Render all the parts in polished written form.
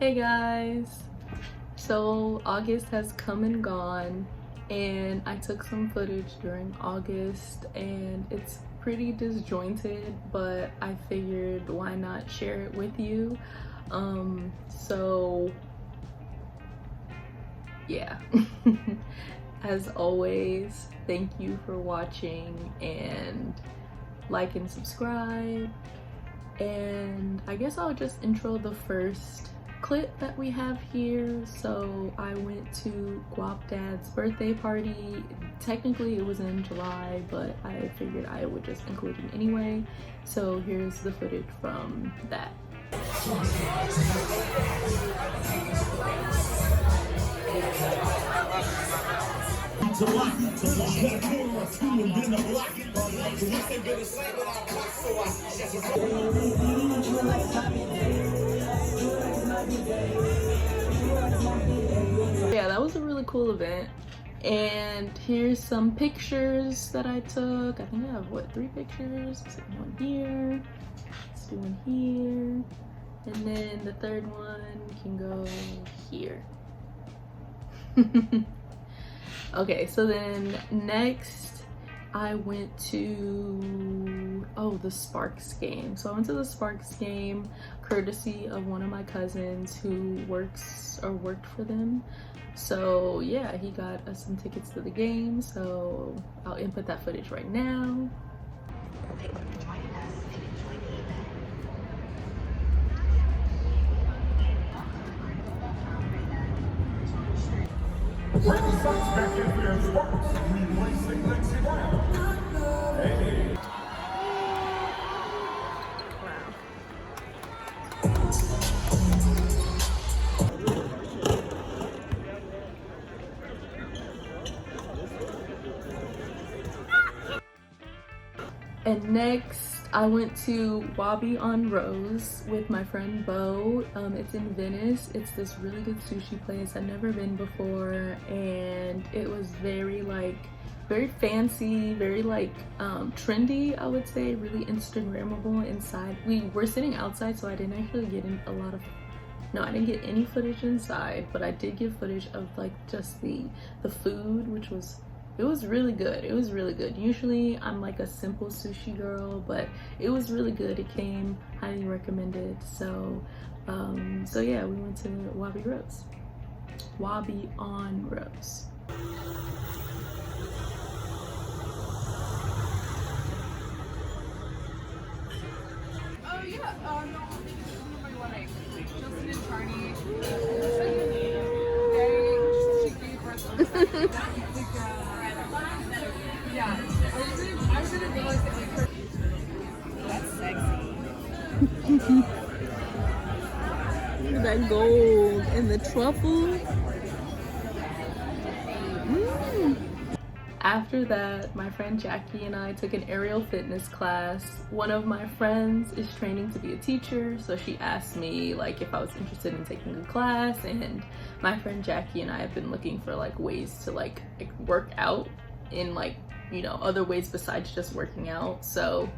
Hey guys, so August has come and gone and I took some footage during August and it's pretty disjointed, but I figured why not share it with you. So yeah. As always, thank you for watching and like and subscribe. And I guess I'll just intro the first clip that we have here. So I went to Guap Dad's birthday party. Technically it was in July, but I figured I would just include it anyway. So here's the footage from that. Yeah, that was a really cool event. And here's some pictures that I took. I think I have what, 3 pictures? Let's see, one here, let's do one here, and then the third one can go here. Okay, so then next I went to the Sparks game. So I went to the Sparks game courtesy of one of my cousins who worked for them. So yeah, he got us some tickets to the game, so I'll input that footage right now. And next I went to Wabi on Rose with my friend Bo. It's in Venice. It's this really good sushi place. I've never been before, and it was very fancy, very trendy, I would say, really Instagrammable inside. We were sitting outside, so I didn't actually get in I didn't get any footage inside, but I did get footage of just the food, which was really good. It was really good. Usually I'm like a simple sushi girl, but it was really good. It came highly recommended. So yeah, we went to Wabi on Rose. Oh yeah, no, nobody wanted Justin and Charlie. She gave us yeah, I didn't realize that that's sexy. Look at that gold and the truffle. After that, my friend Jackie and I took an aerial fitness class. One of my friends is training to be a teacher, so she asked me if I was interested in taking a class, and my friend Jackie and I have been looking for ways to work out in other ways besides just working out. So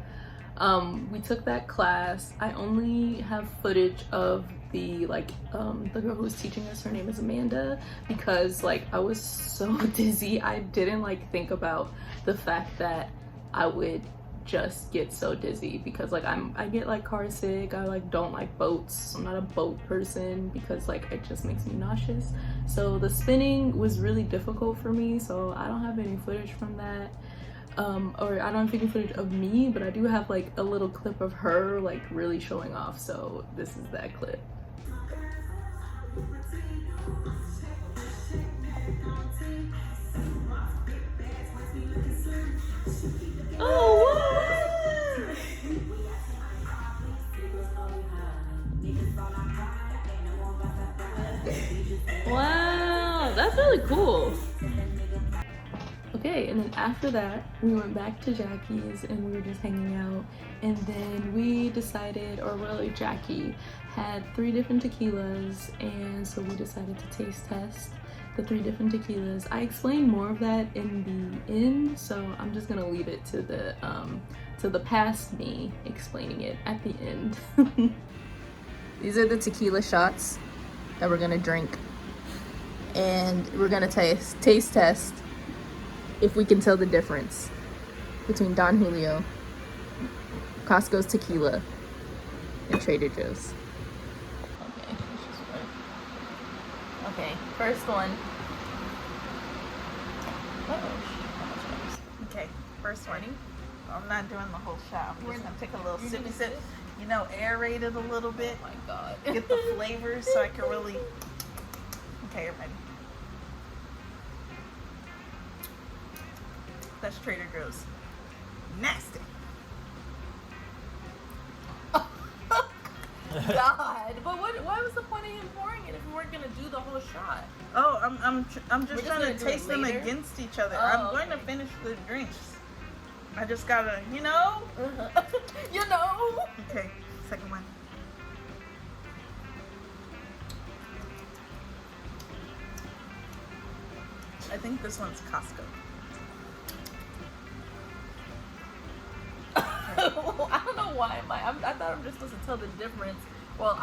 we took that class. I only have footage of the girl who was teaching us. Her name is Amanda, because I was so dizzy. I didn't think about the fact that I would just get so dizzy, because I get car sick. I don't like boats. I'm not a boat person because it just makes me nauseous. So the spinning was really difficult for me, so I don't have any footage from that. Or I don't have any footage of me, but I do have a little clip of her really showing off. So this is that clip. Wow, that's really cool. Okay, and then after that, we went back to Jackie's and we were just hanging out. And then we decided, or really Jackie had 3 different tequilas, and so we decided to taste test the 3 different tequilas. I explained more of that in the end, so I'm just gonna leave it to the past me explaining it at the end. These are the tequila shots. that we're gonna drink, and we're gonna taste test if we can tell the difference between Don Julio, Costco's tequila, and Trader Joe's. Okay, first one. Okay, first one. I'm not doing the whole shot. I'm just gonna take a little sippy sip. You know, aerate it a little bit. Oh my god. Get the flavors so I can really. Okay, you're ready. That's Trader Joe's. Nasty. God, but why was the point of him pouring it if we weren't gonna do the whole shot? Oh, I'm just trying gonna to do it taste them later? against each other. Oh, I'm going to okay. finish the drinks. I just gotta, you know. You know. Okay, second one. I think this one's Costco. I don't know why I thought I'm just supposed to tell the difference. Well,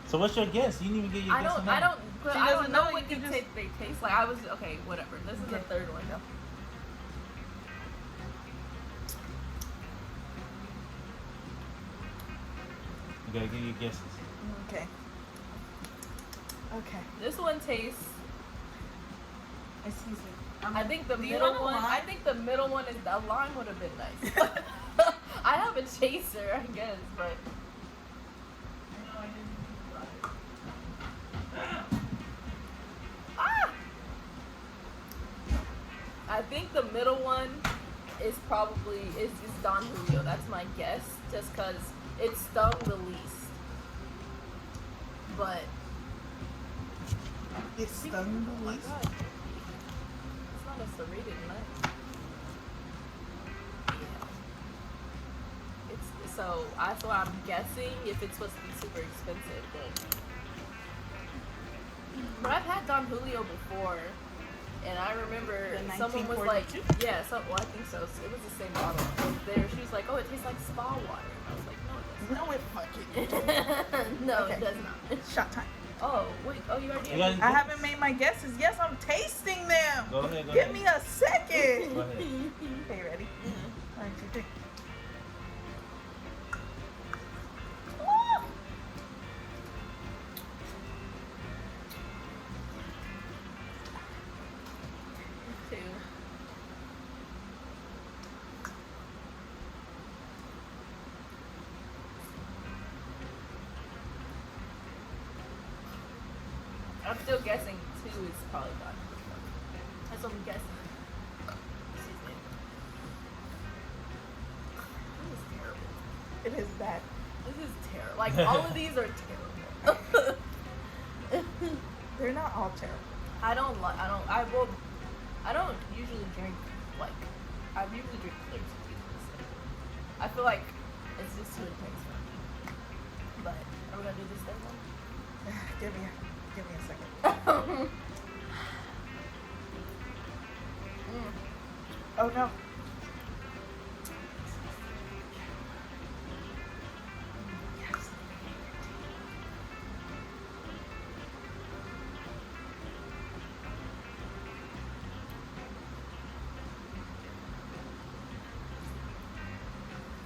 So what's your guess? You didn't even get your guess on that. I don't doesn't know know, what you they taste like. I was okay, whatever. This is the Okay. third one. Go. You gotta give your guesses. Okay. Okay. This one tastes. Excuse me. I think the Do you middle want a one. lime? I think the middle one is the lime would have been nice. I have a chaser, I guess, but. Ah! I think the middle one is probably is Don Julio. That's my guess, just because it stung the least. But It stung oh the my least. god, it's not a serrated nut. Yeah. It's so that's why I'm guessing if it's supposed to be super expensive, but I've had Don Julio before. And I remember The someone was like, 1942? yeah, well, I think so. It was the same bottle. It was there. She was like, oh, it tastes like spa water. And I was like, No, it fucking. no, it doesn't. No, Okay. it does not. Shot time. Oh, wait. Oh, you already You guys- I haven't made my guesses. Yes, I'm tasting them. Go ahead, go Give ahead. me a second. Go ahead. Okay, ready? 1, 2, 3. Two. I'm still guessing 2 is probably Don Julio. That's what I'm guessing. Excuse me. This is terrible. It is bad. This is terrible. Like, all of these are terrible. They're not all terrible. I don't usually drink, like, I usually drink clear tequila. I feel like it's just too intense for me. But, are we gonna do this third one? Give me a second. Oh no. Yes.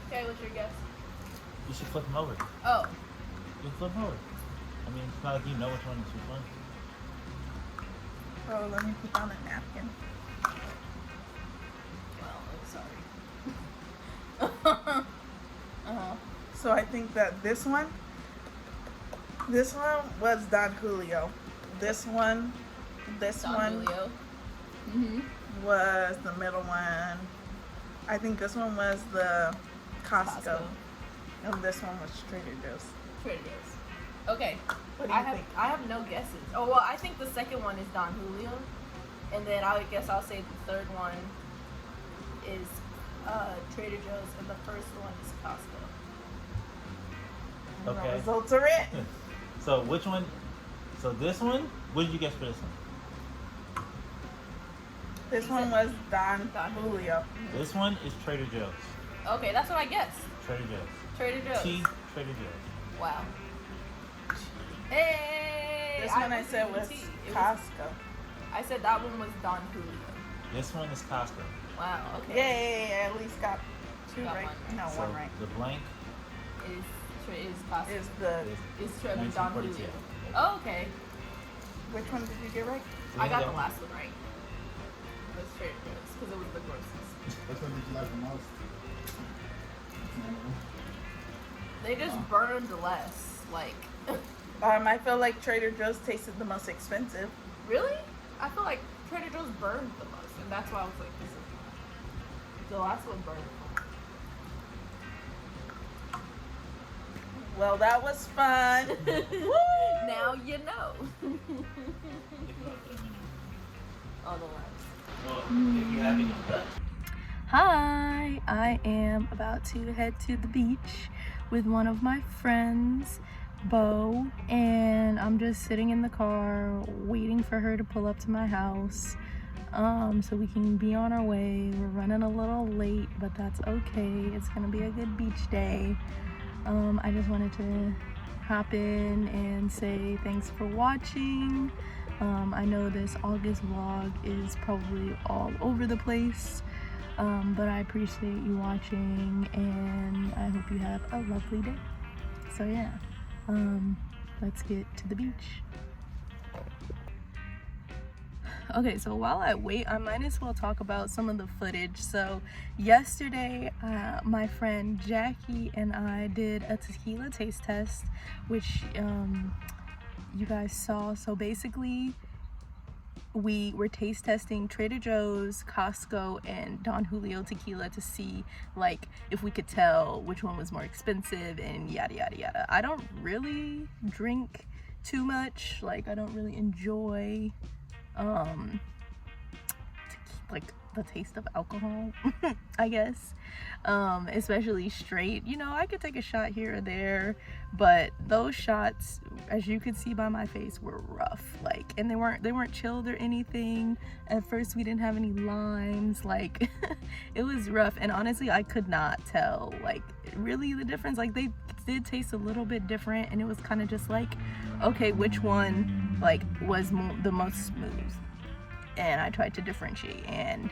Okay, what's your guess? You should flip them over. Oh, You flip them over. I mean, it's not like you know which one is which one. Oh, let me put down a napkin. well, I'm sorry. Uh-huh. So I think that this one was Don Julio. This one Don Julio. Mm-hmm. was the middle one. I think this one was the Costco. And this one was Trader Joe's. Trader Joe's. Okay. What do you think? I have no guesses. Oh, well, I think the second one is Don Julio. And then I guess I'll say the third one is Trader Joe's. And the first one is Costco. And Okay. the results are in. So which one? So this one? What did you guess for this one? This one was Don Don Julio. This one is Trader Joe's. Okay, that's what I guessed. Trader Joe's. Trader Joe's. T. Trader Joe's. Wow. Hey! This one I said was Costco. I said that one was Don Julio. This one is Costco. Wow, okay. Yay, I at least got two Got right. one. No, So one right. the blank Is Costco. Is the Is Don 1942. Julio. Oh, okay. which one did you get right? I got the last one right. It was Trader Joe's because it was the grossest. Which one did you like the most? They just burned less. Like, I feel like Trader Joe's tasted the most expensive. really? I feel like Trader Joe's burned the most, and that's why I was like, this is the last one burned. Well, that was fun. Now you know. Oh, the last. Well, if you have any Hi, I am about to head to the beach with one of my friends, Bo, and I'm just sitting in the car waiting for her to pull up to my house so we can be on our way. We're running a little late, but that's okay. It's gonna be a good beach day. I just wanted to hop in and say thanks for watching. I know this August vlog is probably all over the place, but I appreciate you watching and I hope you have a lovely day. So yeah, let's get to the beach. Okay, so while I wait, I might as well talk about some of the footage. So yesterday, my friend Jackie and I did a tequila taste test, which you guys saw. So basically, we were taste testing Trader Joe's, Costco, and Don Julio tequila to see like if we could tell which one was more expensive and yada yada yada. I don't really drink too much. Like, I don't really enjoy like the taste of alcohol, I guess, especially straight. You know, I could take a shot here or there, but those shots, as you could see by my face, were rough. Like, and they weren't chilled or anything. At first we didn't have any limes. Like it was rough, and honestly I could not tell like really the difference. Like, they did taste a little bit different, and it was kind of just like, okay, which one like was the most smooth? And I tried to differentiate, and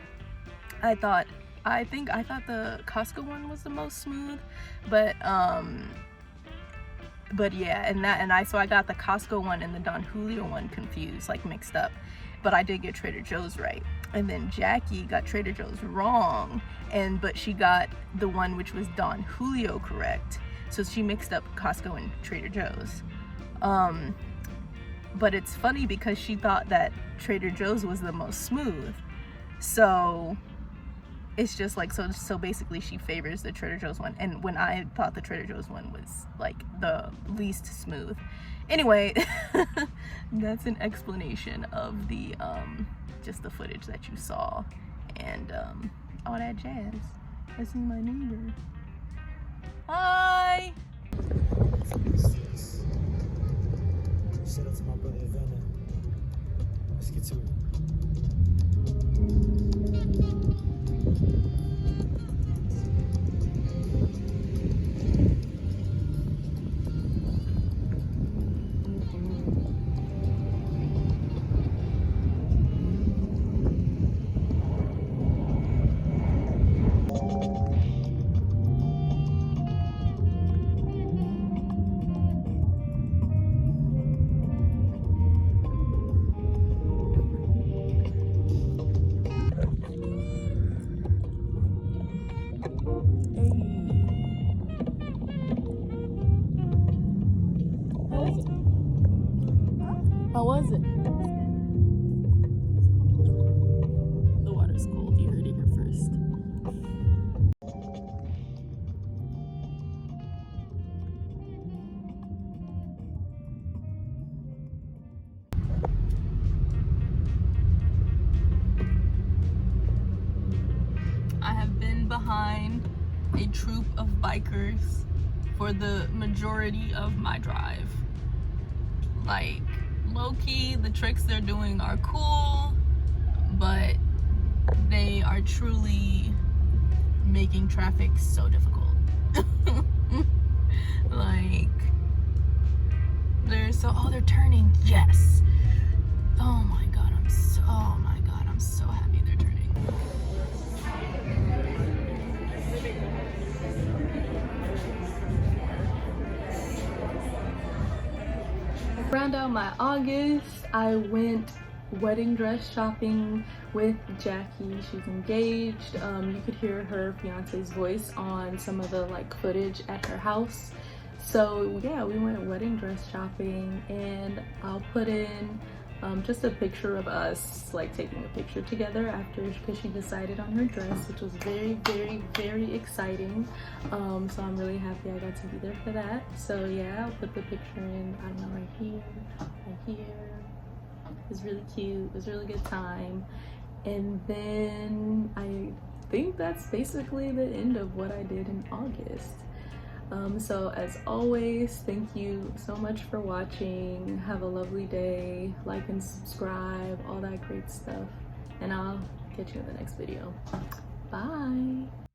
I thought the Costco one was the most smooth, but yeah, so I got the Costco one and the Don Julio one confused, like mixed up, but I did get Trader Joe's right. And then Jackie got Trader Joe's wrong, but she got the one which was Don Julio correct, so she mixed up Costco and Trader Joe's. But it's funny because she thought that Trader Joe's was the most smooth, so it's just like, so basically she favors the Trader Joe's one, and when I thought the Trader Joe's one was like the least smooth. Anyway, that's an explanation of the just the footage that you saw and all that jazz. I see my neighbor. Hi. Shout out to my brother Vanna. Let's get to it. How was it? The water's cold. You heard it here first. I have been behind a troop of bikers for the majority of my drive. Like, low-key, the tricks they're doing are cool, but they are truly making traffic so difficult. Like, they're turning. Yes. Oh my god, I'm so happy they're turning. Round out my August, I went wedding dress shopping with Jackie. She's engaged. You could hear her fiance's voice on some of the like footage at her house. So yeah, we went wedding dress shopping, and I'll put in just a picture of us like taking a picture together after, because she decided on her dress, which was very exciting. So I'm really happy I got to be there for that. So yeah, I'll put the picture in, I don't know, right here. It was really cute. It was a really good time. And then I think that's basically the end of what I did in August. So as always, thank you so much for watching. Have a lovely day. Like and subscribe, all that great stuff. And I'll catch you in the next video. Bye.